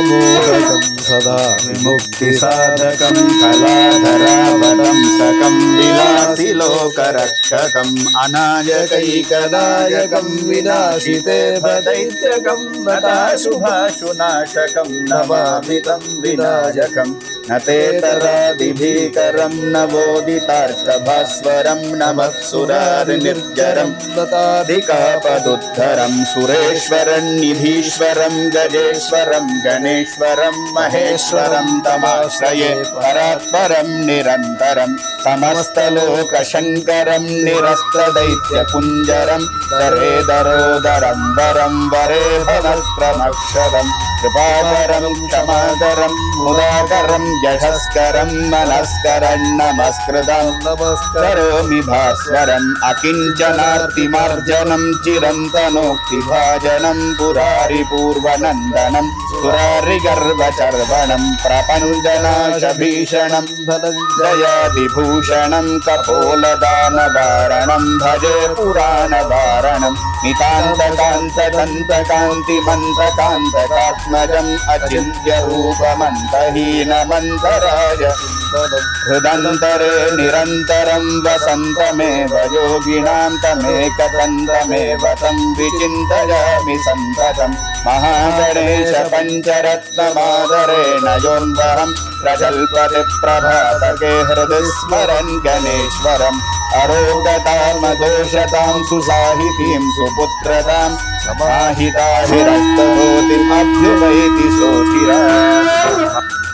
मोदकं सदा विमुक्तिसाधकं कलाधरावतं सकं विलासि लोकरक्षकम् अनायकैकनायकं विनाशिते भदैत्यकं नताशुभाशुनाशकं नमामि तं विनायकं न ते तरादिभीकरं न बोधितार्कभास्वरं नमत्सुरारिनिर्जरं नताधिकापदुद्धरं सुरेश्वरं निधीश्वरं गजेश्वरं गणेश्वरं महेश्वरं तमाश्रये परात्परं निरन्तरं समस्तलोकशङ्करं निरस्तदैत्यपुञ्जरं दरेदरोदरं वरं वरे भवत्रमक्षरं कृपाकरं क्षमाकरं मुदाकरं यशस्करं मनस्करं नमस्कृतं करोमि भास्वरम् अकिञ्चनार्तिमार्जनं चिरन्तनोक्तिभाजनं पुरारिपूर्वनन्दनं सुरारिगर्वचर्वणं प्रपञ्चनाशभीषणं धनञ्जयादिभूषणं कपोलदानवारणं भजे पुराणवारणं नितान्तकान्तदन्तकान्तिमन्तकान्तकात्मजम् अचिन्त्यरूपमन्तहीनमन्तराय हृदन्तरे निरन्तरं वसन्तमेव योगिनां तमेकदन्तमेव तं विचिन्तयामि सन्ततं महागणेश पञ्चरत्नमादरेण योऽन्वहं प्रजल्पति प्रभातके हृदि स्मरन् गणेश्वरम् अरोगतामदोषतां सुसाहितीं सुपुत्रतां समाहिता विरक्तभूतिमभ्युपैति सोऽचिरात्।